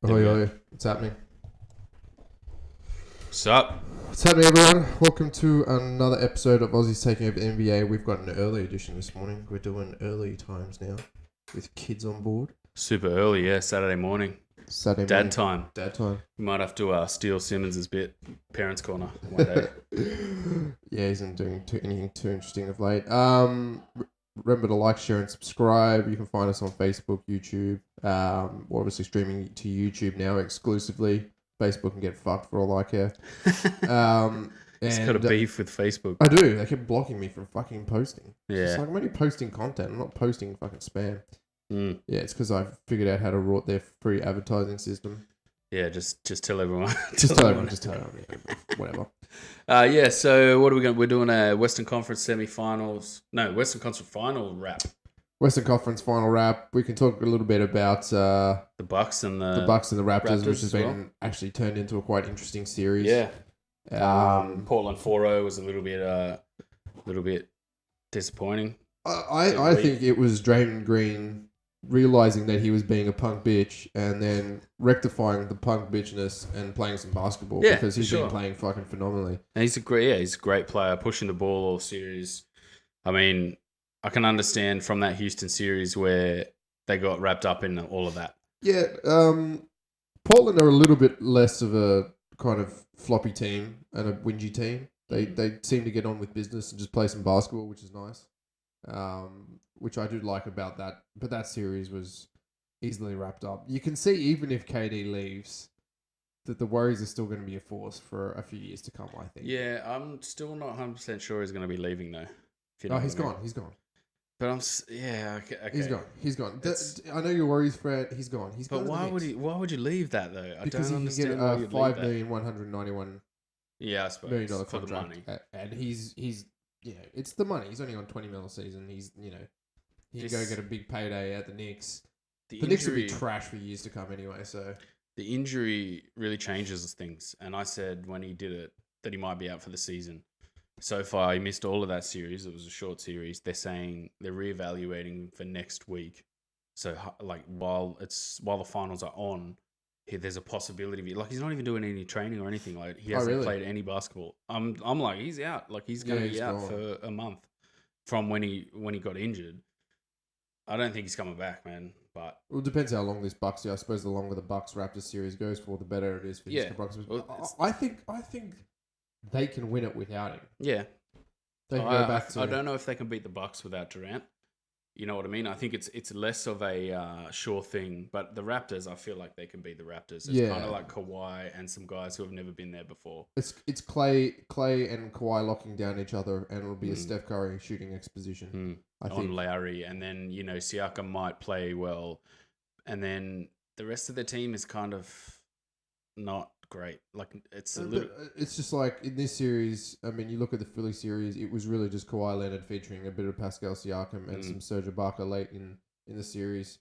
Oi, oi. What's happening? What's up? What's happening, everyone? Welcome to another episode of Aussies Taking Over the NBA. We've got an early edition this morning. We're doing early times now with kids on board. Super early, yeah. Saturday morning. Saturday Dad morning. time. Dad time. We might have to steal Simmons' bit. Parents' corner one day. Yeah, he isn't doing anything too interesting of late. Remember to like, share, and subscribe. You can find us on Facebook, YouTube. We're obviously streaming to YouTube now exclusively. Facebook can get fucked for all I care. It's got a beef with Facebook. I do. They keep blocking me from fucking posting. It's just Yeah. like, I'm only posting content. I'm not posting fucking spam. Mm. Yeah, it's because I figured out how to rot their free advertising system. Yeah, just tell everyone. Just tell everyone. Yeah, whatever. Yeah, so what are we going to... We're doing a Western Conference semi-finals... No, Western Conference final wrap. Western Conference final wrap. We can talk a little bit about the Bucks and the Raptors, which has been actually turned into a quite interesting series. Yeah. Portland 4-0 was a little bit disappointing. I think it was Draymond Green realizing that he was being a punk bitch and then rectifying the punk bitchness and playing some basketball because he's been playing fucking phenomenally. And he's a great player, pushing the ball all series. I mean, I can understand from that Houston series where they got wrapped up in all of that. Yeah, Portland are a little bit less of a kind of floppy team and a whingy team. They seem to get on with business and just play some basketball, which is nice. Which I do like about that. But that series was easily wrapped up. You can see even if KD leaves, that the Warriors are still going to be a force for a few years to come, I think. Yeah, I'm still not 100% sure he's going to be leaving though. He's gone. He's gone. But okay. He's gone. I know you're Warriors fan. He's gone. But why would you leave that though? Because I don't understand why you'd $5 leave million $191 I suppose $1 million for contract, the money. And he's it's the money. He's only on $20 million a season. He's he can go get a big payday at the Knicks. The Knicks will be trash for years to come anyway. So the injury really changes things. And I said when he did it that he might be out for the season. So far, he missed all of that series. It was a short series. They're saying they're reevaluating for next week. So, like, while the finals are on, there's a possibility of he's not even doing any training or anything. Like, he hasn't played any basketball. I'm like, he's out. Like, he's going to be out for a month from when he got injured. I don't think he's coming back, man. But it depends how long this Bucks. I suppose the longer the Bucks Raptors series goes for, the better it is for Houston Bucks. Well, I think they can win it without him. Yeah. They can go back to... I don't know if they can beat the Bucks without Durant. You know what I mean? I think it's less of a sure thing. But the Raptors, I feel like they can beat the Raptors. It's kind of like Kawhi and some guys who have never been there before. It's Clay and Kawhi locking down each other, and it'll be a Steph Curry shooting exposition. I think. On Lowry, and then Siakam might play well, and then the rest of the team is kind of not great. Like it's a little. It's just like in this series. I mean, you look at the Philly series. It was really just Kawhi Leonard featuring a bit of Pascal Siakam and some Serge Ibaka late in the series.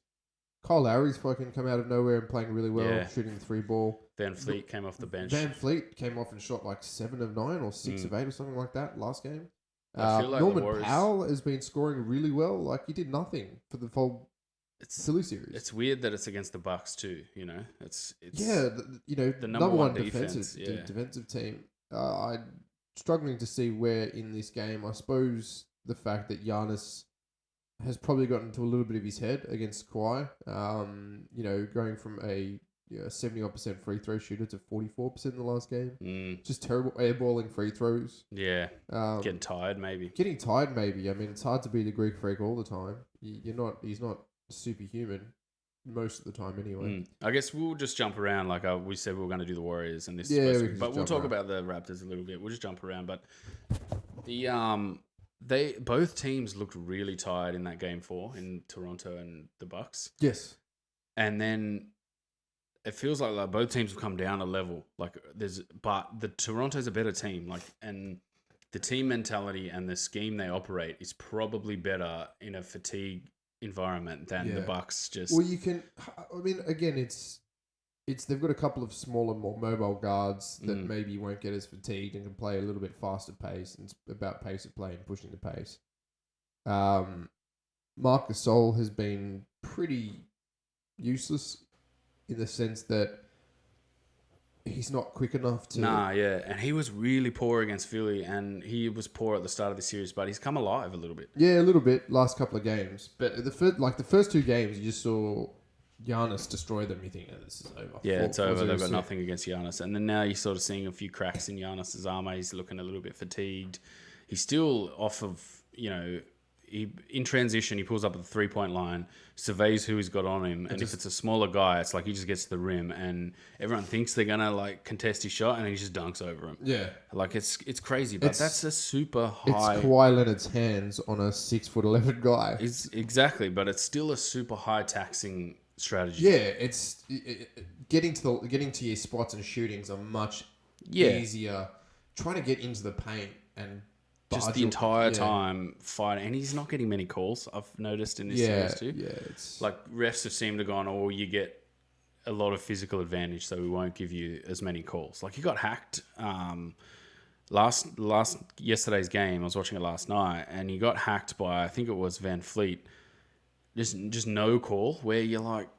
Kyle Lowry's fucking come out of nowhere and playing really well, shooting the 3 ball. Van Fleet came off the bench. Van Fleet came off and shot like 7 of 9 or 6 of 8 or something like that last game. I feel like Norman Powell has been scoring really well. Like he did nothing for the whole Philly series. It's weird that it's against the Bucks too. It's the number one defensive team. I'm struggling to see where in this game. I suppose the fact that Giannis has probably gotten to a little bit of his head against Kawhi. Going from a 71% free throw shooter to 44% in the last game. Just terrible airballing free throws. Yeah. Getting tired maybe. I mean, it's hard to be the Greek freak all the time. He's not superhuman most of the time anyway. I guess we'll just jump around like we said we were going to do the Warriors and this but we'll talk about the Raptors a little bit. We'll just jump around, but both teams looked really tired in that game 4 in Toronto and the Bucks. Yes. And then it feels like both teams have come down a level. But the Toronto's a better team. And the team mentality and the scheme they operate is probably better in a fatigue environment than the Bucks. Well, you can. I mean, again, it's they've got a couple of smaller, more mobile guards that maybe won't get as fatigued and can play a little bit faster pace. And it's about pace of play and pushing the pace. Marc Gasol has been pretty useless in the sense that he's not quick enough to. Nah, yeah, and he was really poor against Philly, and he was poor at the start of the series, but he's come alive a little bit. Yeah, a little bit last couple of games, but the first 2 games, you just saw Giannis destroy them. You think, this is over. Yeah, it's over. They've got 4-0. nothing against Giannis, and then now you're sort of seeing a few cracks in Giannis's armor. He's looking a little bit fatigued. He's still off of, in transition, he pulls up at the 3-point line, surveys who he's got on him, and if it's a smaller guy, it's like he just gets to the rim, and everyone thinks they're gonna like contest his shot, and he just dunks over him. Yeah, Like it's crazy, but that's a super high. it's Kawhi Leonard's hands on a 6'11" guy. Exactly, but it's still a super high taxing strategy. Yeah, it's getting to your spots and shootings are much easier. Trying to get into the paint and just the entire time fighting, and he's not getting many calls. I've noticed in this series too. Yeah, it's like refs have seemed to go on, oh, you get a lot of physical advantage, so we won't give you as many calls. Like he got hacked yesterday's game. I was watching it last night, and he got hacked by, I think it was Van Fleet. Just no call, where you're like,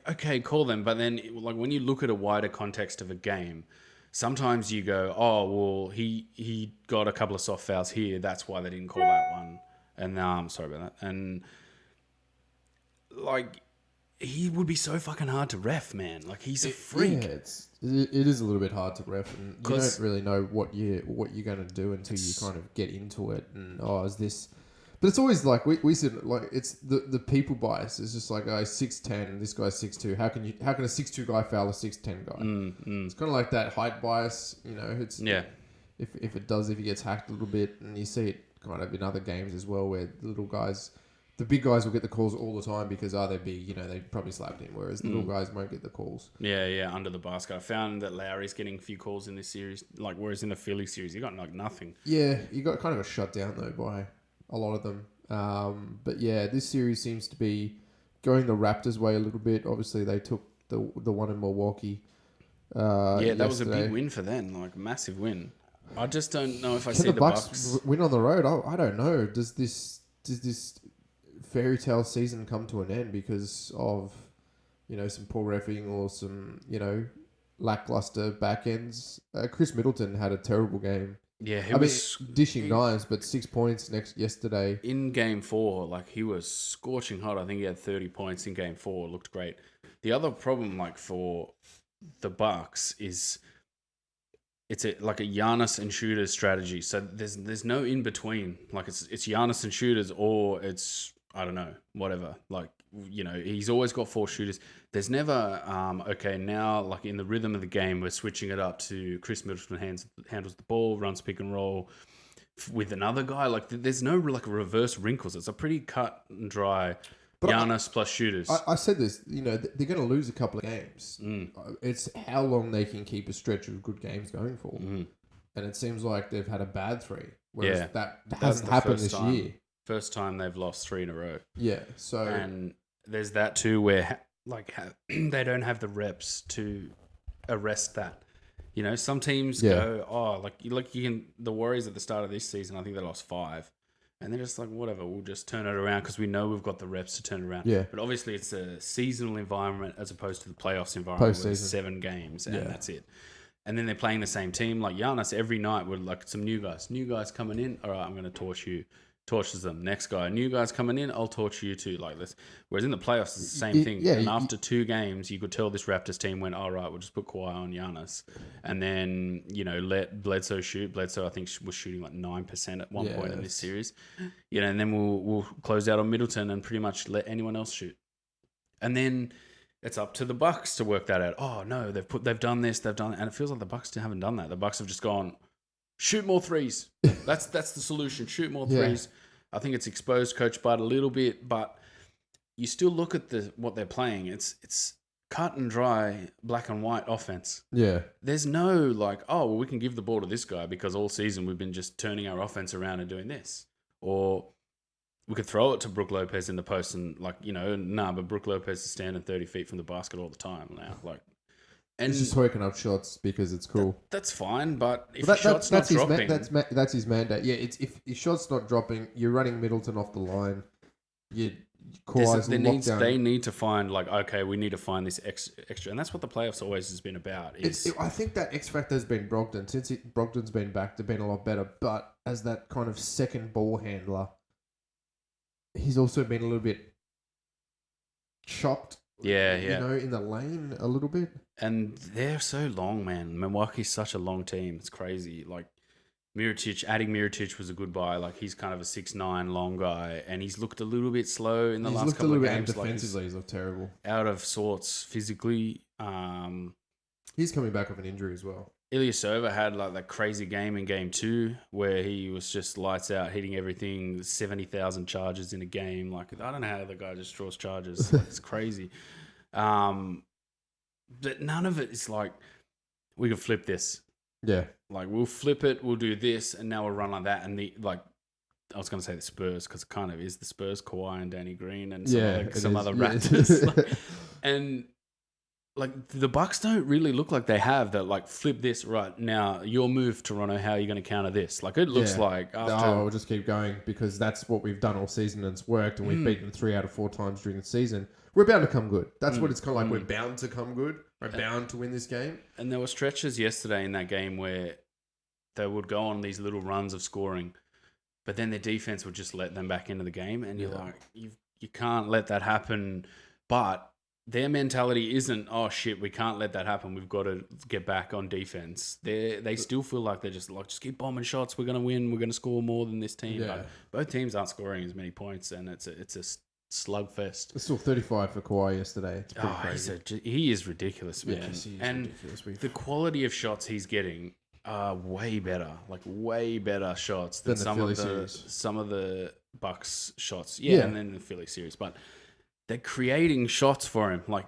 okay, call them, but then like when you look at a wider context of a game, sometimes you go, oh, well, he got a couple of soft fouls here. That's why they didn't call that one. And I'm sorry about that. And like, he would be so fucking hard to ref, man. Like, he's a freak. Yeah, it is a little bit hard to ref, and you don't really know what you're going to do until you kind of get into it. And is this? But it's always like we said, like it's the people bias. It's just like 6'10", this guy's 6'2". How can a 6'2" guy foul a 6'10" guy? It's kind of like that height bias. It's if he gets hacked a little bit, and you see it kind of in other games as well, where the big guys will get the calls all the time because they're big. They probably slapped him, whereas the little guys won't get the calls. Yeah, under the basket. I found that Lowry's getting a few calls in this series, like whereas in the Philly series, he got like nothing. Yeah, you got kind of a shutdown though by a lot of them. But yeah, this series seems to be going the Raptors' way a little bit. Obviously, they took the one in Milwaukee. That was a big win for them, like a massive win. I just don't know if I see the Bucks win on the road. I don't know. Does this fairy tale season come to an end because of some poor reffing or some lackluster back ends? Chris Middleton had a terrible game. Yeah, he was dishing knives, but 6 points yesterday. In game 4, like he was scorching hot. I think he had 30 points in game 4. Looked great. The other problem, like for the Bucks, is it's like a Giannis and shooters strategy. So there's no in between. Like it's Giannis and shooters, or it's I don't know, whatever. Like he's always got 4 shooters. There's never okay, now like in the rhythm of the game, we're switching it up to Chris Middleton handles the ball, runs pick and roll with another guy. Like there's no like reverse wrinkles. It's a pretty cut and dry Giannis plus shooters. I said this, they're going to lose a couple of games. It's how long they can keep a stretch of good games going for. And it seems like they've had a bad 3, whereas that hasn't happened this year. First time they've lost 3 in a row. Yeah, so and there's that too, where they don't have the reps to arrest that. Some teams go, you can. The Warriors at the start of this season, I think they lost 5, and they're just like, whatever, we'll just turn it around because we know we've got the reps to turn it around. Yeah. But obviously, it's a seasonal environment as opposed to the playoffs environment, where it's 7 games and that's it. And then they're playing the same team, like Giannis every night with like some new guys coming in. All right, I'm going to torch you. Torches them. Next guy, new guys coming in, I'll torch you too. Like this. Whereas in the playoffs, it's the same thing. Yeah, and after 2 games, you could tell this Raptors team went, all right, we'll just put Kawhi on Giannis. And then, let Bledsoe shoot. Bledsoe, I think, was shooting like 9% at one point in this series. And then we'll close out on Middleton and pretty much let anyone else shoot. And then it's up to the Bucks to work that out. Oh, no, they've done this, they've done that. And it feels like the Bucks haven't done that. The Bucks have just gone, shoot more threes. That's the solution. Shoot more threes. I think it's exposed Coach Bud a little bit, but you still look at what they're playing. It's cut and dry, black and white offense. Yeah. There's no like, oh, well, we can give the ball to this guy because all season we've been just turning our offense around and doing this. Or we could throw it to Brook Lopez in the post and but Brook Lopez is standing 30 feet from the basket all the time now. Like, and he's just hooking up shots because it's cool. That's fine, but if your shot's not dropping... that's his mandate. Yeah, if your shot's not dropping, you're running Middleton off the line. Kawhi's lockdown. They need to find like, okay, we need to find this extra, and that's what the playoffs always has been about. I think that X factor has been Brogdon. Since Brogdon's been back, they've been a lot better. But as that kind of second ball handler, he's also been a little bit chopped. Yeah. You know, in the lane a little bit. And they're so long, man. Milwaukee's such a long team. It's crazy. Like adding Mirotic was a good buy. Like he's kind of a 6'9" long guy, and he's looked a little bit slow in the last couple of games. Defensively, he's looked terrible. Out of sorts physically. He's coming back with an injury as well. Ilyasova had like that crazy game in game 2 where he was just lights out, hitting everything, 70,000 charges in a game. Like I don't know how the guy just draws charges. Like, it's crazy. But none of it is like we could flip this. Yeah. Like we'll flip it, we'll do this, and now we'll run like that. And I was going to say the Spurs because it kind of is the Spurs, Kawhi and Danny Green and some other Raptors. And like the Bucks don't really look like they have that. Like flip this right now. Your move, Toronto. How are you going to counter this? Like it looks like after. We'll just keep going because that's what we've done all season and it's worked, and we've beaten 3 out of 4 times during the season. We're bound to come good. That's what it's kind of like. We're bound to come good. We're bound to win this game. And there were stretches yesterday in that game where they would go on these little runs of scoring, but then their defense would just let them back into the game. And you're like, you can't let that happen. But their mentality isn't, oh shit, we can't let that happen. We've got to get back on defense. They still feel like they're just like, just keep bombing shots. We're going to win. We're going to score more than this team. Yeah. But both teams aren't scoring as many points, and it's a slugfest. It's still 35 for Kawhi yesterday. It's pretty crazy. He is ridiculous, man. Yes, he is ridiculous. The quality of shots he's getting are way better, like way better shots than some of the Bucks shots. Yeah, and then the Philly series, but they're creating shots for him. Like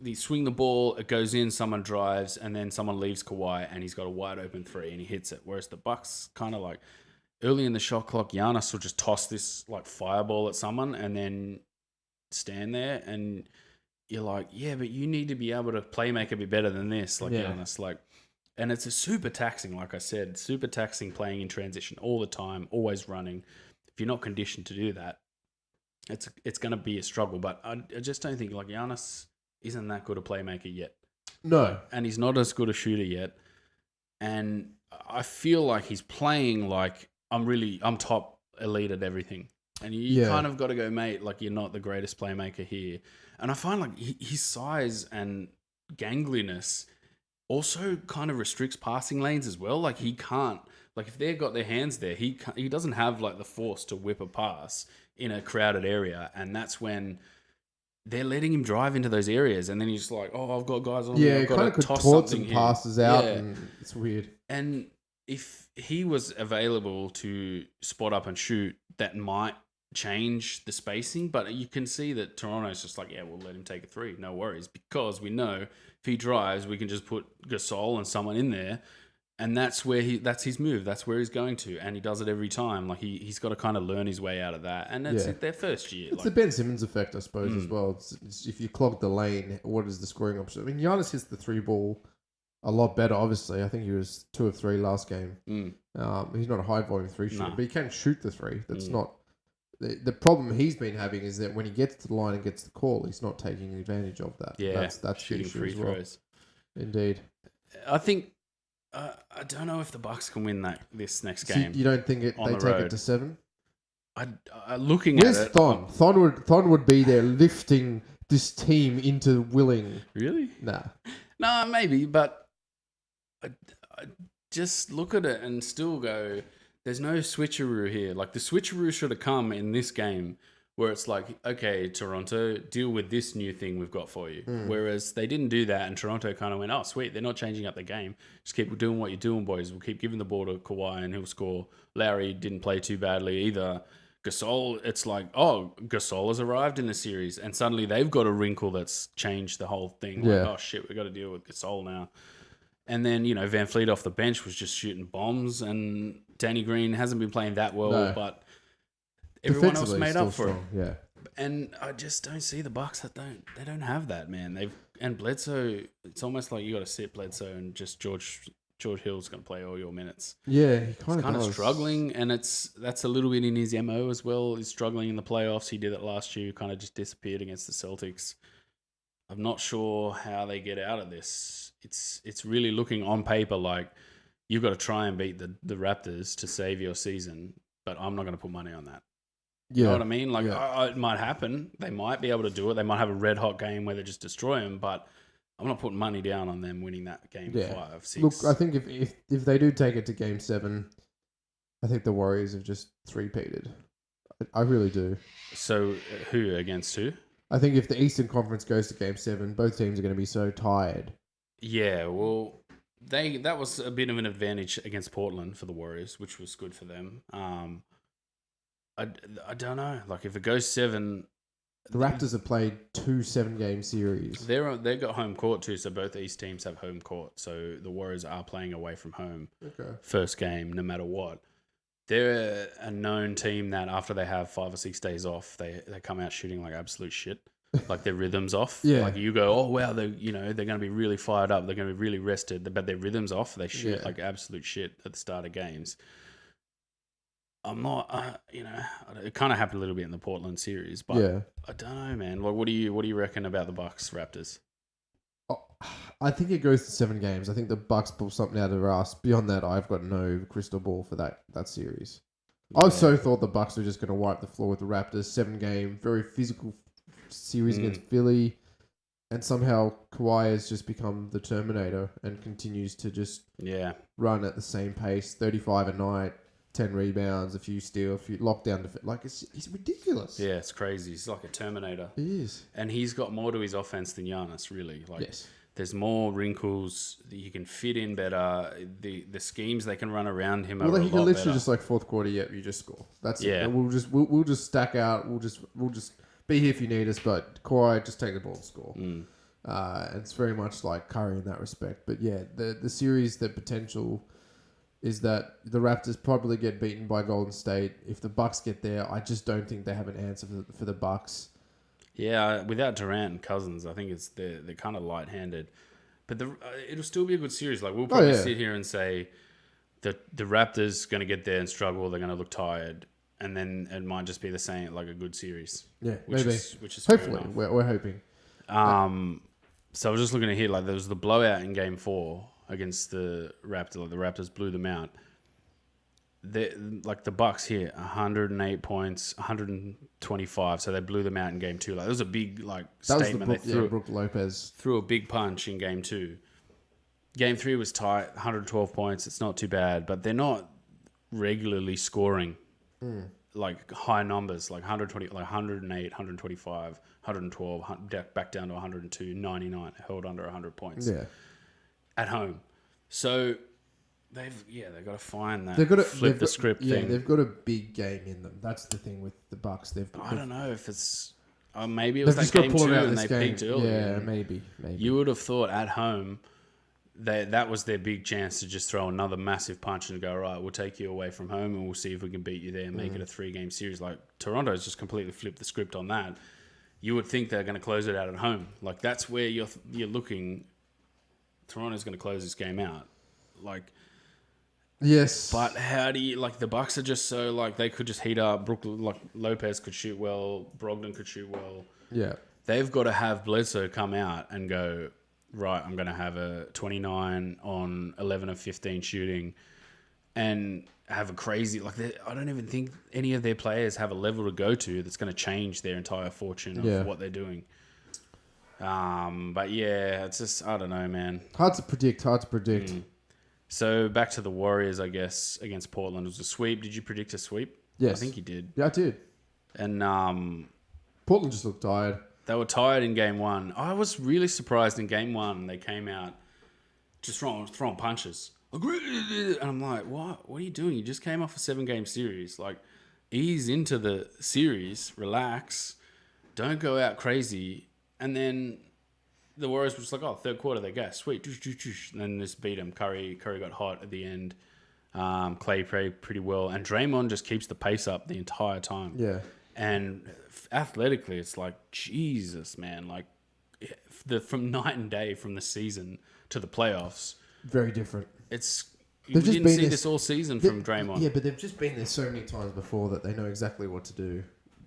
they swing the ball, it goes in, someone drives, and then someone leaves Kawhi, and he's got a wide open 3 and he hits it. Whereas the Bucks kind of like early in the shot clock, Giannis will just toss this like fireball at someone and then stand there, and you're like, yeah, but you need to be able to play make a bit better than this, like Giannis, like. And it's a super taxing, like I said, super taxing playing in transition all the time, always running. If you're not conditioned to do that, it's going to be a struggle. But I just don't think like Giannis isn't that good a playmaker yet. No, and he's not as good a shooter yet. And I feel like he's playing like I'm top elite at everything. And you kind of got to go, mate, like you're not the greatest playmaker here. And I find like his size and gangliness also kind of restricts passing lanes as well. Like he can't, like if they've got their hands there, he doesn't have like the force to whip a pass in a crowded area. And that's when they're letting him drive into those areas. And then he's like, oh, I've got guys on me. I've got kind of to could toss taunt something some passes out. Yeah. And it's weird. And if he was available to spot up and shoot, that might change the spacing. But you can see that Toronto's just like, yeah, we'll let him take a 3. No worries. Because we know if he drives, we can just put Gasol and someone in there. And that's his move. That's where he's going to. And he does it every time. Like he's got to kind of learn his way out of that. And that's their first year. It's the Ben Simmons effect, I suppose, as well. It's if you clog the lane, what is the scoring option? I mean, Giannis hits the 3 ball a lot better, obviously. I think he was 2 of 3 last game. He's not a high volume 3 shooter, but he can shoot the 3. That's not... The problem he's been having is that when he gets to the line and gets the call, he's not taking advantage of that. Yeah, that's shooting free throws. Indeed. I think... I don't know if the Bucks can win this next game. You don't think they take it to 7? Looking Where's at it... Thon? Thon would be there lifting this team into willing. Really? Nah. No, maybe, but I just look at it and still go, there's no switcheroo here. Like, the switcheroo should have come in this game where it's like, okay, Toronto, deal with this new thing we've got for you. Whereas they didn't do that, and Toronto kind of went, oh, sweet, they're not changing up the game. Just keep doing what you're doing, boys. We'll keep giving the ball to Kawhi, and he'll score. Lowry didn't play too badly either. Gasol, it's like, oh, Gasol has arrived in the series, and suddenly they've got a wrinkle that's changed the whole thing. Like, oh, shit, we've got to deal with Gasol now. And then, Van Fleet off the bench was just shooting bombs, and Danny Green hasn't been playing that well, but everyone else made up for it. Yeah. And I just don't see the Bucks they don't have that, man. And Bledsoe, it's almost like you got to sit Bledsoe and just George George Hill's going to play all your minutes. Yeah, he kind He's kind of of struggling, and that's a little bit in his MO as well. He's struggling in the playoffs. He did it last year, kind of just disappeared against the Celtics. I'm not sure how they get out of this. It's really looking on paper like you've got to try and beat the Raptors to save your season, but I'm not going to put money on that. You know what I mean? Like, it might happen. They might be able to do it. They might have a red hot game where they just destroy them, but I'm not putting money down on them winning that game 5, 6. Look, I think if they do take it to Game 7, I think the Warriors have just three-peated. I really do. So, who against who? I think if the Eastern Conference goes to Game 7, both teams are going to be so tired. Yeah, well, that was a bit of an advantage against Portland for the Warriors, which was good for them. I don't know. Like, if it goes 7... The Raptors have played 2 7-game series. They've got home court too, so both East teams have home court. So the Warriors are playing away from home. Okay. First game, no matter what. They're a known team that after they have 5 or 6 days off, they come out shooting like absolute shit. Like their rhythm's off. Yeah. Like you go, oh wow, they're going to be really fired up. They're going to be really rested, but their rhythm's off. They shoot like absolute shit at the start of games. I'm not, it kind of happened a little bit in the Portland series, but I don't know, man. Like, what do you reckon about the Bucks Raptors? I think it goes to 7 games. I think the Bucks pull something out of their ass. Beyond that, I've got no crystal ball for that series. Yeah. I also thought the Bucks were just going to wipe the floor with the Raptors. 7-game, very physical series against Philly, and somehow Kawhi has just become the Terminator and continues to just run at the same pace, 35 a night. 10 rebounds, a few steals, a few lockdown. Like, it's ridiculous. Yeah, it's crazy. He's like a Terminator. He is. And he's got more to his offense than Giannis, really. Like, there's more wrinkles that you can fit in better. The schemes they can run around him are a lot better. Well, he can literally just like fourth quarter, you just score. That's it. And we'll just stack out. We'll just be here if you need us, but Kawhi, just take the ball and score. It's very much like Curry in that respect. But yeah, the series, the potential is that the Raptors probably get beaten by Golden State. If the Bucks get there, I just don't think they have an answer for the Bucks. Yeah, without Durant and Cousins, I think they're kind of light-handed. But it'll still be a good series. Like, we'll probably sit here and say that the Raptors going to get there and struggle. They're going to look tired. And then it might just be the same, like a good series. Yeah, which maybe. Is hopefully, we're hoping. So I was just looking at here. Like, there was the blowout in Game 4 against the Raptors. Like, the Raptors blew them out. Like the Bucks here, 108 points, 125. So they blew them out in Game 2. Like, that was a big statement. Brook Lopez threw a big punch in Game 2. Game 3 was tight, 112 points. It's not too bad, but they're not regularly scoring like high numbers, like 120, like 108, 125, 112, back down to 102, 99, held under 100 points. Yeah. At home. So they've got to find that flip the script thing. They've got a big game in them. That's the thing with the Bucks. I don't know if it's maybe it was that Game 2 and they peaked early. Yeah, maybe. You would have thought at home that was their big chance to just throw another massive punch and go, right, we'll take you away from home and we'll see if we can beat you there and make it a 3-game series. Like, Toronto's just completely flipped the script on that. You would think they're going to close it out at home. Like, that's where you're looking. Toronto's going to close this game out. Like, yes. But how do you, like, the Bucks are just so, like, they could just heat up. Lopez could shoot well. Brogdon could shoot well. Yeah. They've got to have Bledsoe come out and go, right, I'm going to have a 29 on 11 of 15 shooting and have a crazy, like, I don't even think any of their players have a level to go to that's going to change their entire fortune of what they're doing. But yeah, it's just, I don't know, man. Hard to predict. So back to the Warriors, I guess, against Portland. It was a sweep. Did you predict a sweep? Yes. I think you did. Yeah, I did. And Portland just looked tired. They were tired in Game 1. I was really surprised in Game 1 they came out just throwing punches. And I'm like, what are you doing? You just came off a 7-game series. Like, ease into the series, relax, don't go out crazy. And then the Warriors were just like, third quarter, they go, sweet. And then just beat them. Curry got hot at the end. Clay played pretty well. And Draymond just keeps the pace up the entire time. Yeah. And athletically, it's like, Jesus, man. Like, from night and day from the season to the playoffs, very different. We didn't see this all season from Draymond. Yeah, but they've just been there so many times before that they know exactly what to do.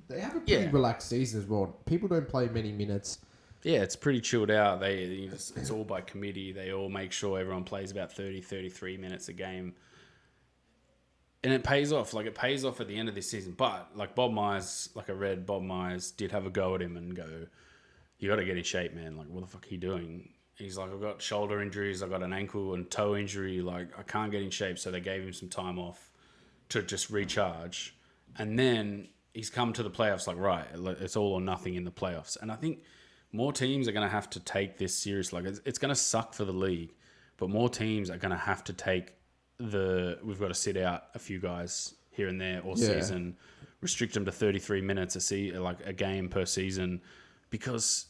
They have a pretty relaxed season as well. People don't play many minutes. Yeah, it's pretty chilled out. It's all by committee. They all make sure everyone plays about 30, 33 minutes a game. And it pays off. Like, it pays off at the end of this season. But, like, Bob Myers did have a go at him and go, you got to get in shape, man. Like, what the fuck are you doing? He's like, I've got shoulder injuries. I've got an ankle and toe injury. Like, I can't get in shape. So they gave him some time off to just recharge. And then he's come to the playoffs like, right, it's all or nothing in the playoffs. And I think more teams are going to have to take this seriously. Like, it's going to suck for the league, but more teams are going to have to take we've got to sit out a few guys here and there all season, restrict them to 33 minutes a game per season, because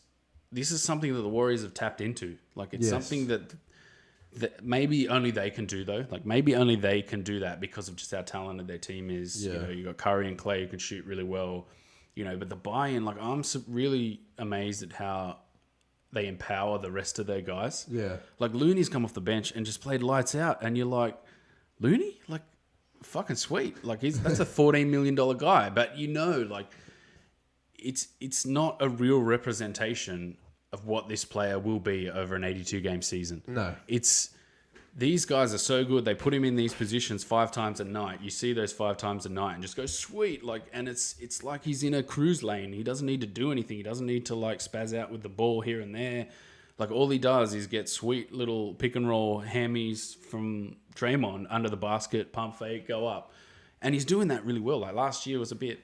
this is something that the Warriors have tapped into. Like, it's something that maybe only they can do, though. Like, maybe only they can do that because of just how talented their team is. Yeah. You know, you got Curry and Clay who can shoot really well. You know, but the buy-in, like, I'm really amazed at how they empower the rest of their guys. Yeah. Like, Looney's come off the bench and just played lights out, and you're like, Looney? Like, fucking sweet. Like, that's a $14 million guy. But, you know, like, it's not a real representation of what this player will be over an 82-game season. No. These guys are so good. They put him in these positions 5 times a night. You see those 5 times a night and just go, sweet. Like, and it's like he's in a cruise lane. He doesn't need to do anything. He doesn't need to, like, spaz out with the ball here and there. Like, all he does is get sweet little pick and roll hammies from Draymond under the basket, pump fake, go up. And he's doing that really well. Like, last year was a bit,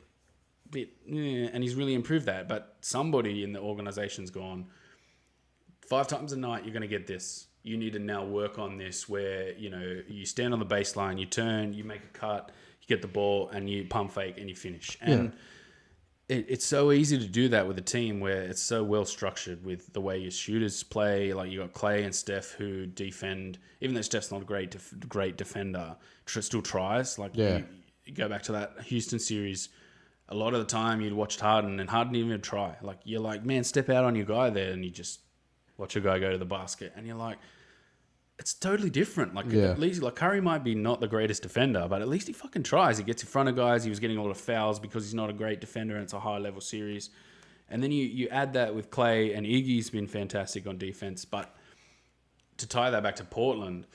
and he's really improved that. But somebody in the organization's gone, 5 times a night, you're going to get this. You need to now work on this where, you know, you stand on the baseline, you turn, you make a cut, you get the ball, and you pump fake and you finish. And it's so easy to do that with a team where it's so well structured with the way your shooters play. Like, you got Clay and Steph who defend, even though Steph's not a great defender, still tries. Like, you go back to that Houston series, a lot of the time you'd watch Harden and Harden didn't even try. Like, you're like, man, step out on your guy there, and you just watch a guy go to the basket, and you're like, it's totally different. Like, at least, like, Curry might be not the greatest defender, but at least he fucking tries. He gets in front of guys. He was getting a lot of fouls because he's not a great defender, and it's a high-level series. And then you add that with Clay, and Iggy's been fantastic on defense. But to tie that back to Portland,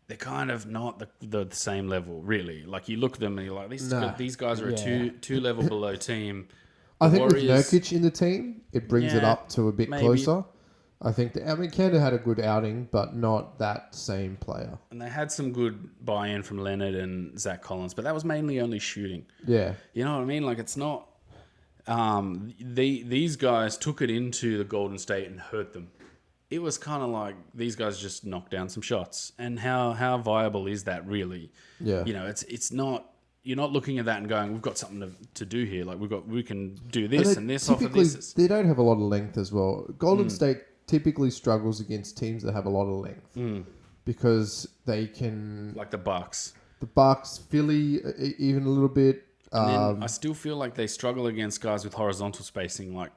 they're kind of not the same level, really. Like, you look at them and you're like, these guys are a two level below team. I think with Nurkic in the team, it brings it up to a bit closer. I think Canada had a good outing, but not that same player. And they had some good buy-in from Leonard and Zach Collins, but that was mainly only shooting. Yeah. You know what I mean? Like, it's not... these guys took it into the Golden State and hurt them. It was kind of like these guys just knocked down some shots. And how viable is that, really? Yeah. You know, it's not... You're not looking at that and going, we've got something to do here. Like, we can do this and this off of this. They don't have a lot of length as well. Golden State typically struggles against teams that have a lot of length because they can... Like the Bucks. Philly, even a little bit. And then I still feel like they struggle against guys with horizontal spacing, like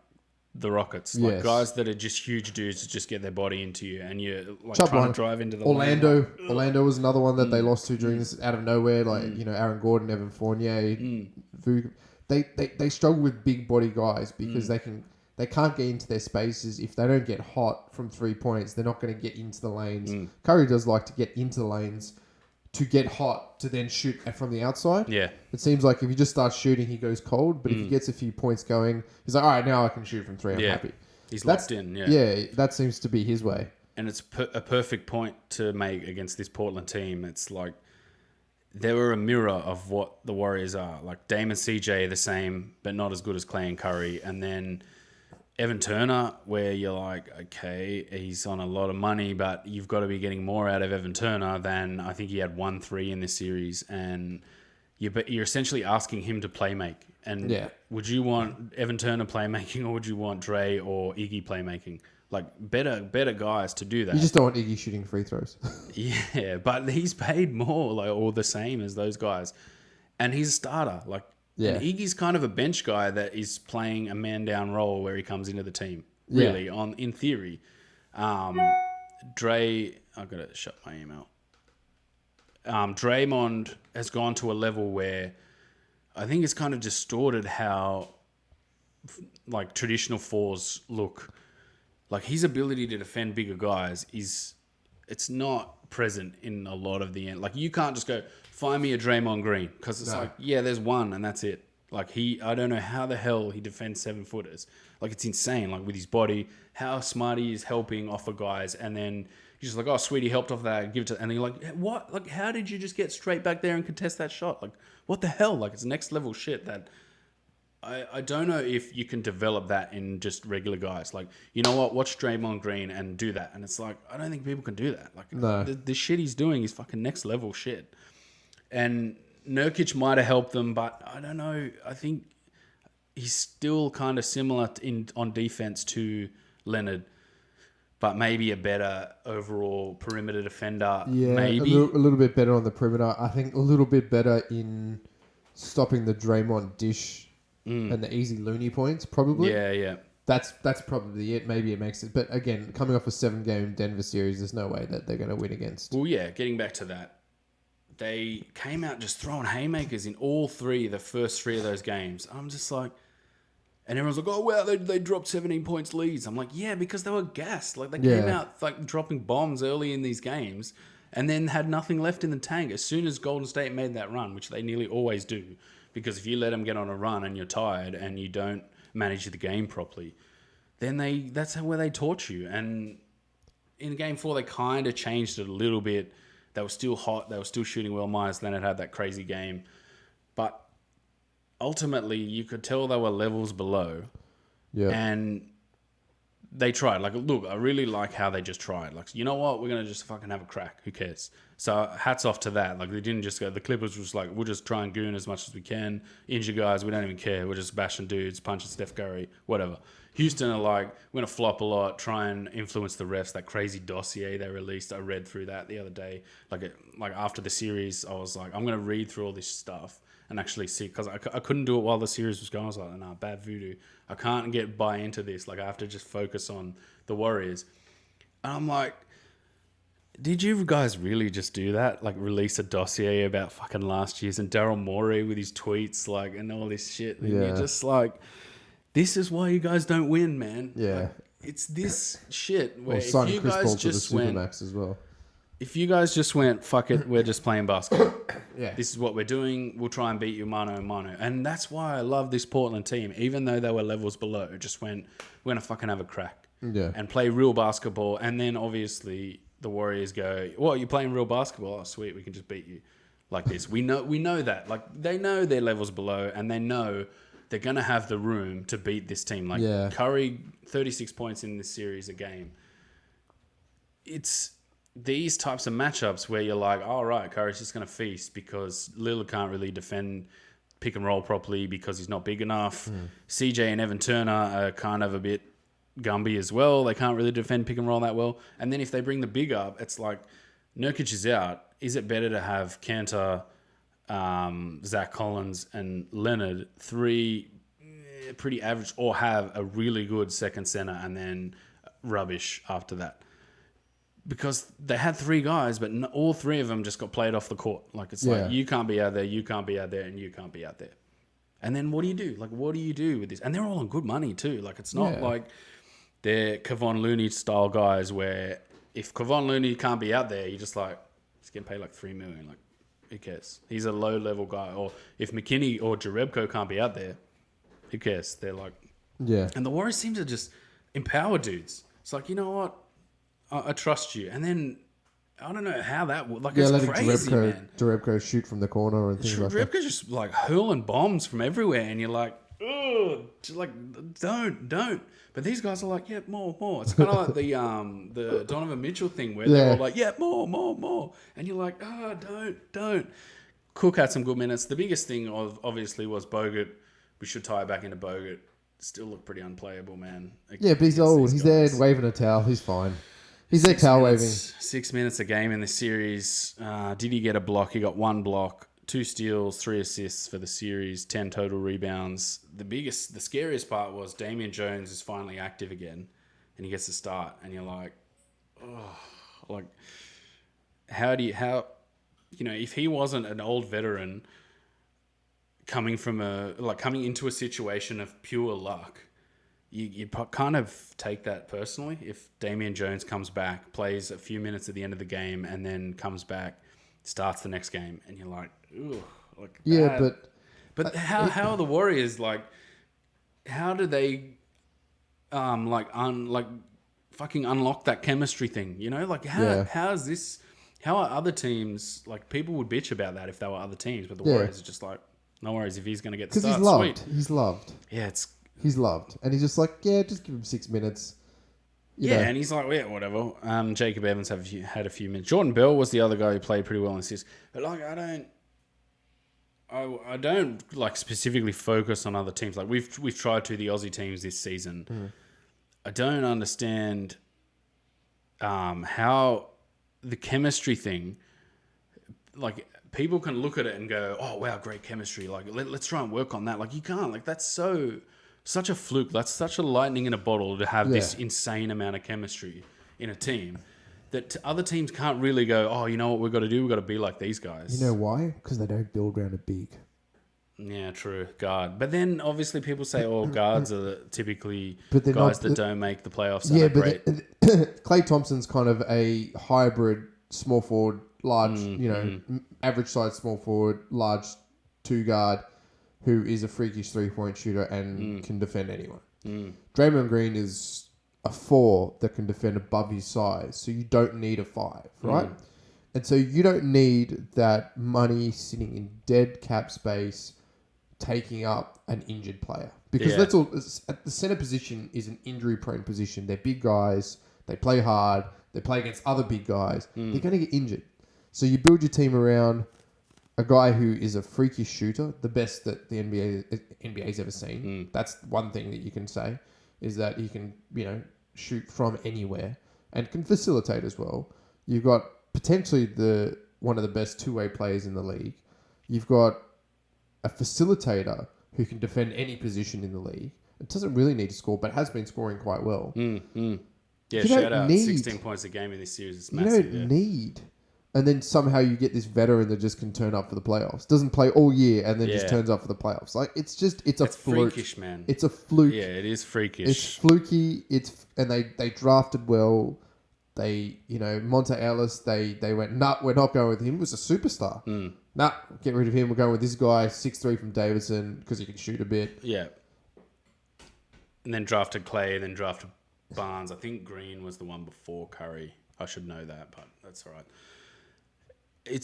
the Rockets. Like guys that are just huge dudes to just get their body into you, and you're like trying to drive into the Orlando. lane. Like, Orlando was another one that they lost to during this out of nowhere. Like, you know, Aaron Gordon, Evan Fournier. They struggle with big body guys because they can't get into their spaces. If they don't get hot from 3 points, they're not going to get into the lanes. Curry does like to get into the lanes to get hot to then shoot from the outside. Yeah. It seems like if he just starts shooting, he goes cold. But if he gets a few points going, he's like, all right, now I can shoot from 3. I'm happy. He's locked in. Yeah. Yeah, that seems to be his way. And it's a perfect point to make against this Portland team. It's like they were a mirror of what the Warriors are. Like, Dame and CJ are the same, but not as good as Clay and Curry. And then Evan Turner, where you're like, okay, he's on a lot of money, but you've got to be getting more out of Evan Turner than I think he had 1-3 in this series. And you're essentially asking him to play make. And would you want Evan Turner playmaking, or would you want Dre or Iggy playmaking? Like, better guys to do that. You just don't want Iggy shooting free throws. Yeah, but he's paid more, like, or the same as those guys. And he's a starter. Like, and Iggy's kind of a bench guy that is playing a man-down role where he comes into the team, really, in theory. Dre, I've got to shut my email. Draymond has gone to a level where I think it's kind of distorted how like traditional fours look. Like his ability to defend bigger guys it's not present in a lot of the end. Like you can't just go find me a Draymond Green because it's like, yeah, there's one and that's it. Like I don't know how the hell he defends 7-footers. Like it's insane. Like with his body, how smart he is helping offer guys, and then he's just like, oh sweet, he helped off that, give it to, and you're like, what? Like how did you just get straight back there and contest that shot? Like what the hell? Like it's next level shit that. I don't know if you can develop that in just regular guys. Like, you know what? Watch Draymond Green and do that. And it's like, I don't think people can do that. Like, the shit he's doing is fucking next level shit. And Nurkic might have helped them, but I don't know. I think he's still kind of similar on defense to Leonard, but maybe a better overall perimeter defender. Yeah, maybe. a little bit better on the perimeter. I think a little bit better in stopping the Draymond dish. And the easy loony points, probably. Yeah. That's probably it. Maybe it makes it. But again, coming off a 7-game Denver series, there's no way that they're going to win against. Well, yeah, getting back to that. They came out just throwing haymakers in all the first three of those games. I'm just like... And everyone's like, oh, wow, they dropped 17 points leads. I'm like, yeah, because they were gassed. Like, they came out like dropping bombs early in these games and then had nothing left in the tank. As soon as Golden State made that run, which they nearly always do, because if you let them get on a run and you're tired and you don't manage the game properly, then that's where they torch you. And in Game 4, they kind of changed it a little bit. They were still hot. They were still shooting well. Myers Leonard had that crazy game. But ultimately, you could tell they were levels below. Yeah. And they tried. Like, look, I really like how they just tried. Like, you know what? We're going to just fucking have a crack. Who cares? So hats off to that. Like, they didn't just go... The Clippers was like, we'll just try and goon as much as we can. Injure guys, we don't even care. We're just bashing dudes, punching Steph Curry, whatever. Houston are like, we're going to flop a lot, try and influence the refs. That crazy dossier they released, I read through that the other day. Like after the series, I was like, I'm going to read through all this stuff and actually see, because I couldn't do it while the series was going. I was like, nah, bad voodoo. I can't buy into this. Like, I have to just focus on the Warriors. And I'm like, did you guys really just do that? Like, release a dossier about fucking last year's, and Daryl Morey with his tweets, like, and all this shit. And you're just like, this is why you guys don't win, man. Yeah. Like, it's this shit where if you guys just went... as well. If you guys just went, fuck it, we're just playing basketball. This is what we're doing. We'll try and beat you mano a mano. And that's why I love this Portland team. Even though they were levels below, just went, we're going to fucking have a crack. Yeah. And play real basketball. And then obviously the Warriors go, well, you're playing real basketball? Oh, sweet, we can just beat you like this. We know that. Like, they know they're levels below, and they know they're going to have the room to beat this team. Like, Curry, 36 points in this series a game. It's... these types of matchups where you're like, all right, Curry's just going to feast because Lillard can't really defend pick and roll properly because he's not big enough. CJ and Evan Turner are kind of a bit Gumby as well. They can't really defend pick and roll that well. And then if they bring the big up, it's like Nurkic is out. Is it better to have Kanter, Zach Collins, and Leonard, three pretty average, or have a really good second center and then rubbish after that? Because they had three guys, but all three of them just got played off the court. Like, it's like, you can't be out there, you can't be out there, and you can't be out there. And then what do you do? Like, what do you do with this? And they're all on good money too. Like, it's not like they're Kevon Looney style guys where if Kevon Looney can't be out there, you're just like, he's getting paid like $3 million. Like, who cares? He's a low level guy. Or if McKinney or Jerebko can't be out there, who cares? They're like, And the Warriors seem to just empower dudes. It's like, you know what? I trust you. And then, I don't know how that would... Like, it's crazy, man. Jerebko shoot from the corner and things like that. Jerebko's just, like, hurling bombs from everywhere. And you're like, ugh. Just like, don't. But these guys are like, yeah, more. It's kind of like the Donovan Mitchell thing where they're all like, yeah, more. And you're like, don't. Cook had some good minutes. The biggest thing, obviously, was Bogut. We should tie it back into Bogut. Still look pretty unplayable, man. Yeah, but he's old. He's there waving a towel. He's fine. He's there towel waving. 6 minutes a game in the series. Did he get a block? He got 1 block, 2 steals, 3 assists for the series, 10 total rebounds. The scariest part was Damian Jones is finally active again, and he gets to start, and you're like, oh, like how if he wasn't an old veteran coming into a situation of pure luck, you kind of take that personally. If Damian Jones comes back, plays a few minutes at the end of the game, and then comes back, starts the next game, and you're like, ooh, like Yeah, that. But how are the Warriors like? How do they fucking unlock that chemistry thing? You know, like how is this? How are other teams like? People would bitch about that if they were other teams, but the Warriors are just like, no worries if he's going to get the because start. he's loved. Sweet. He's loved. Yeah, he's loved, and he's just like, yeah, just give him 6 minutes. You know. And he's like, yeah, whatever. Jacob Evans had a few minutes. Jordan Bell was the other guy who played pretty well in assists, but like I don't like specifically focus on other teams. Like we've tried to the Aussie teams this season. I don't understand how the chemistry thing. Like people can look at it and go, "Oh wow, great chemistry!" Like let's try and work on that. Like you can't. Like that's such a fluke. That's such a lightning in a bottle to have this insane amount of chemistry in a team. That other teams can't really go, oh, you know what we've got to do? We've got to be like these guys. You know why? Because they don't build around a big. Yeah, true. Guard. But then obviously people say, oh, guards are typically But guys that don't make the playoffs. Yeah, but Klay Thompson's kind of a hybrid small forward, large, average size small forward, large 2-guard who is a freakish 3-point shooter and can defend anyone. Draymond Green is a 4 that can defend above his size, so you don't need a 5, right? And so you don't need that money sitting in dead cap space taking up an injured player. Because at the center position is an injury-prone position. They're big guys. They play hard. They play against other big guys. They're going to get injured. So you build your team around a guy who is a freakish shooter, the best that the NBA's ever seen. That's one thing that you can say, is that he can, shoot from anywhere and can facilitate as well. You've got potentially one of the best two-way players in the league. You've got a facilitator who can defend any position in the league. It doesn't really need to score, but has been scoring quite well. Yeah, shout out 16 points a game in this series. It's massive. You don't need. And then somehow you get this veteran that just can turn up for the playoffs. Doesn't play all year and then just turns up for the playoffs. Like it's a fluke. Freakish, man. It's a fluke. Yeah, it is freakish. It's fluky. And they drafted well. They, Monte Ellis, they went, nah, we're not going with him. He was a superstar. Nah, get rid of him. We're going with this guy, 6'3" from Davidson, because he can shoot a bit. Yeah. And then drafted Clay, then drafted Barnes. I think Green was the one before Curry. I should know that, but that's all right. I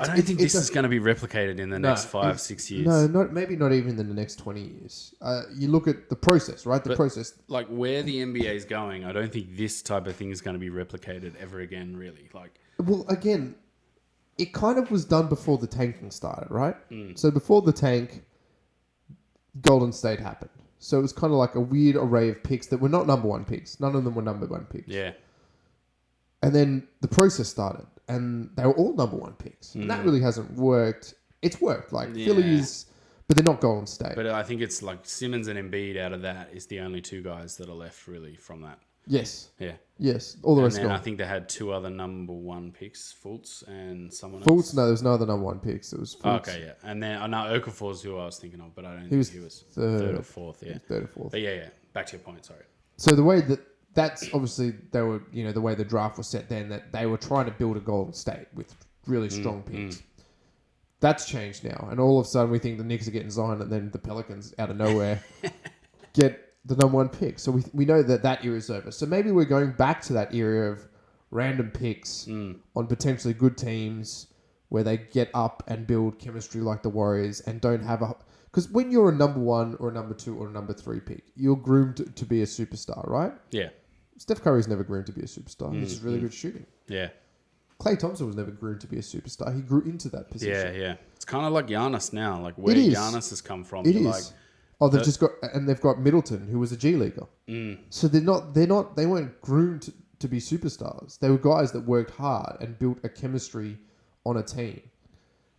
don't think this is going to be replicated in the next 5-6 years. No, maybe not even in the next 20 years. You look at the process, right? The process. Like where the NBA is going, I don't think this type of thing is going to be replicated ever again, really. Well, again, it kind of was done before the tanking started, right? So before the tank, Golden State happened. So it was kind of like a weird array of picks that were not number one picks. None of them were number one picks. Yeah. And then the process started, and they were all number one picks. And that really hasn't worked. It's worked. Phillies, but they're not Golden State. But I think it's like Simmons and Embiid out of that is the only two guys that are left really from that. Yes. Yeah. Yes. All the rest gone. gone. I think they had two other number one picks, Fultz and someone No, else. there was no other number one picks. It was Fultz. Okay, yeah. And then Okafor's who I was thinking of, but I don't think he was third or fourth. Yeah. Third or fourth. But yeah. Back to your point, sorry. So the way that's obviously they were, the way the draft was set then, that they were trying to build a Golden State with really strong picks. That's changed now. And all of a sudden we think the Knicks are getting Zion and then the Pelicans out of nowhere get the number one pick. So we know that era is over. So maybe we're going back to that era of random picks on potentially good teams where they get up and build chemistry like the Warriors and don't have a... Because when you're a number one or a number two or a number three pick, you're groomed to be a superstar, right? Yeah. Steph Curry's never groomed to be a superstar. He's just really good shooting. Yeah. Klay Thompson was never groomed to be a superstar. He grew into that position. Yeah. It's kind of like Giannis now, like where Giannis has come from. It is. They've got Middleton, who was a G Leaguer. So they weren't groomed to be superstars. They were guys that worked hard and built a chemistry on a team.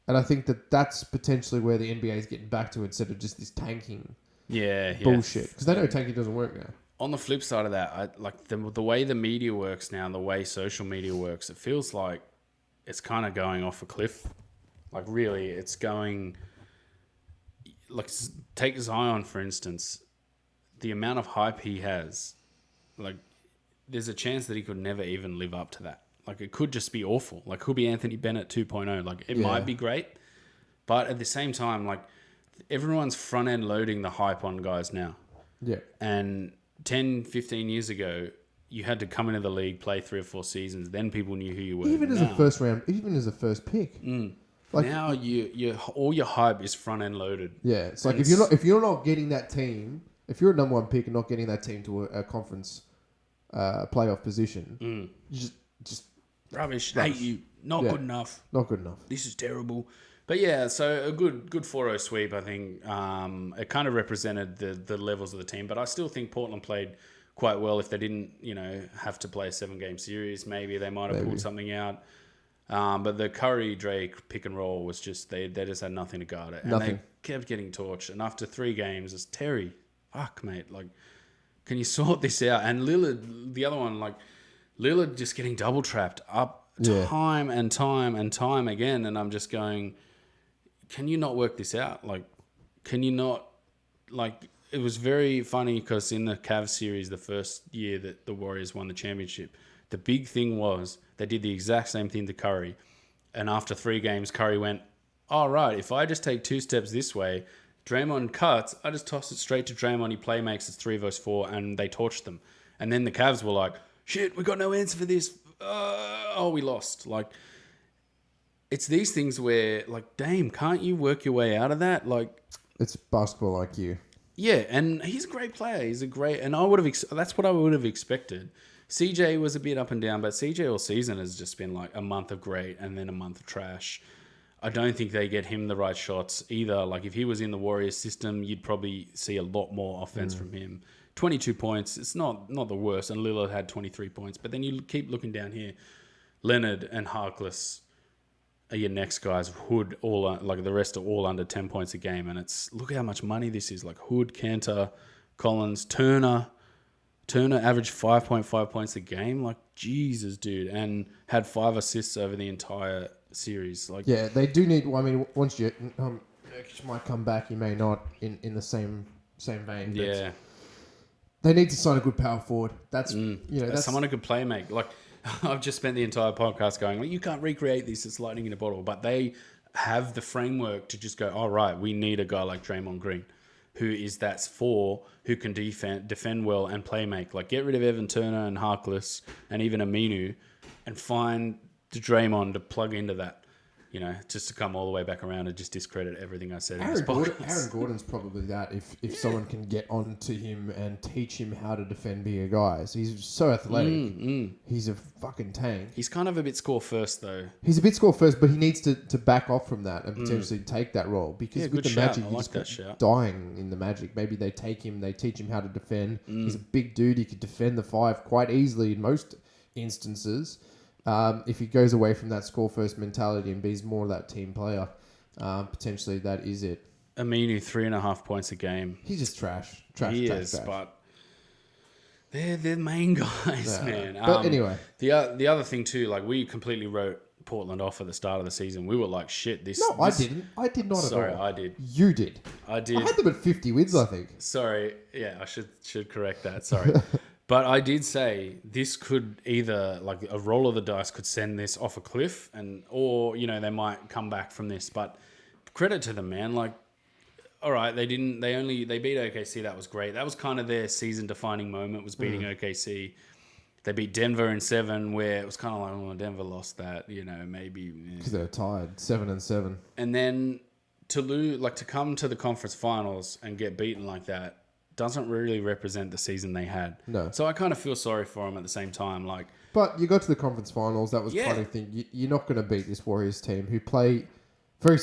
And I think that's potentially where the NBA is getting back to instead of just this tanking bullshit. Because they know tanking doesn't work now. on the flip side of that, I like the way the media works now, and the way social media works. It feels like it's kind of going off a cliff. Like really, it's going. Like take Zion for instance, the amount of hype he has, like there's a chance that he could never even live up to that. Like it could just be awful. Like could be Anthony Bennett 2.0. Like it might be great, but at the same time, like everyone's front end loading the hype on guys now. Yeah. And 10, 15 years ago, you had to come into the league, play 3 or 4 seasons, then people knew who you were. Even as a first round, even as a first pick. Like now, you all your hype is front end loaded. Yeah, it's like if you're not getting that team, if you're a number 1 pick and not getting that team to a conference playoff position, you just rubbish. Hate you. Not good enough. Not good enough. This is terrible. But yeah, so a good 4-0 sweep, I think. It kind of represented the levels of the team, but I still think Portland played quite well. If they didn't, have to play a 7-game series, maybe they might have pulled something out. But the Curry-Drake pick and roll was just, they just had nothing to guard it. And they kept getting torched. And after 3 games, it's Terry, fuck, mate. Like, can you sort this out? And Lillard, the other one, like, Lillard just getting double trapped up time and time and time again. And I'm just going, can you not work this out? Like, can you not, like, it was very funny because in the Cavs series, the first year that the Warriors won the championship, the big thing was they did the exact same thing to Curry. And after 3 games, Curry went, all right, if I just take 2 steps this way, Draymond cuts, I just toss it straight to Draymond. He play makes it's 3 vs 4, and they torched them. And then the Cavs were like, shit, we got no answer for this. We lost. Like, it's these things where, like, Dame, can't you work your way out of that? Like, it's basketball IQ. Yeah, and he's a great player. He's a great, and that's what I would have expected. CJ was a bit up and down, but CJ all season has just been like a month of great and then a month of trash. I don't think they get him the right shots either. Like if he was in the Warriors system, you'd probably see a lot more offense from him. 22 points, it's not the worst, and Lillard had 23 points. But then you keep looking down here. Leonard and Harkless are your next guys. Hood, all like the rest are all under 10 points a game, and it's look how much money this is. Like Hood, Kanter, Collins, Turner averaged 5.5 points a game. Like Jesus, dude, and had 5 assists over the entire series. Like yeah, they do need. Well, I mean, once you might come back, you may not in the same vein. But yeah, they need to sign a good power forward. That's that's someone who could play make. Like I've just spent the entire podcast going, well, you can't recreate this. It's lightning in a bottle. But they have the framework to just go, all right, we need a guy like Draymond Green, who is that's 4, who can defend well and play make. Like get rid of Evan Turner and Harkless and even Aminu, and find Draymond to plug into that. Just to come all the way back around and just discredit everything I said in this podcast. Aaron Gordon's probably that if someone can get onto him and teach him how to defend bigger guys. He's so athletic. He's a fucking tank. He's kind of a bit score first though. He's a bit score first, but he needs to back off from that and potentially take that role. Because with the Magic, he's dying in the Magic. Maybe they take him, they teach him how to defend. He's a big dude. He could defend the 5 quite easily in most instances. If he goes away from that score first mentality and be more of that team player, potentially that is it. Aminu 3.5 points a game. He's just trash. He is, but they're main guys, man. But anyway, the other thing too, like we completely wrote Portland off at the start of the season. We were like, shit. I didn't. I did not Sorry, at all. I did. You did. I did. I had them at 50 wins, I think. Sorry. Yeah, I should correct that. Sorry. But I did say this could either, like a roll of the dice could send this off a cliff or they might come back from this. But credit to them, man. Like, all right, they beat OKC. That was great. That was kind of their season defining moment, was beating OKC. They beat Denver in 7, where it was kind of like, oh, Denver lost that, maybe. Because they were tied, 7-7. And then to lose, like to come to the conference finals and get beaten like that, doesn't really represent the season they had. No. So I kind of feel sorry for them at the same time. Like, but you got to the conference finals. That was kind of thing. You're not going to beat this Warriors team who play very...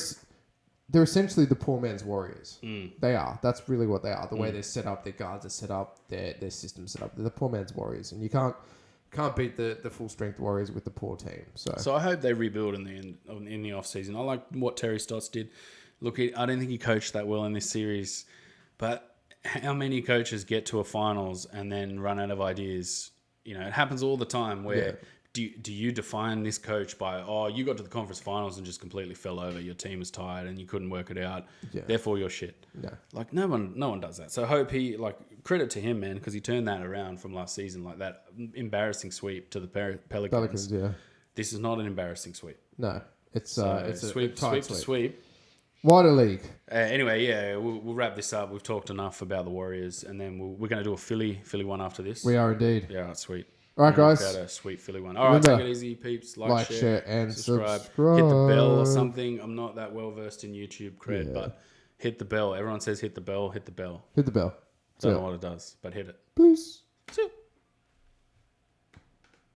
They're essentially the poor man's Warriors. They are. That's really what they are. The way they're set up, their guards are set up, their system's set up. They're the poor man's Warriors. And you can't beat the full-strength Warriors with the poor team. So I hope they rebuild in the off-season. I like what Terry Stotts did. Look, I don't think he coached that well in this series. But how many coaches get to a finals and then run out of ideas? You know, it happens all the time where do you define this coach by, you got to the conference finals and just completely fell over. Your team was tired and you couldn't work it out. Yeah. Therefore, you're shit. Yeah. Like no one does that. So I hope credit to him, man, because he turned that around from last season, like that embarrassing sweep to the Pelicans. Yeah. This is not an embarrassing sweep. No, it's a sweep tight to sweep. Wider league. Anyway, yeah, we'll wrap this up. We've talked enough about the Warriors, and then we're going to do a Philly one after this. We are indeed. Yeah, right, sweet. All right, guys. Out a sweet Philly one. All right, take it easy, peeps. Like, share, and subscribe. Hit the bell or something. I'm not that well versed in YouTube cred, but hit the bell. Everyone says hit the bell. Hit the bell. Hit the bell. Don't know what it does, but hit it. Peace.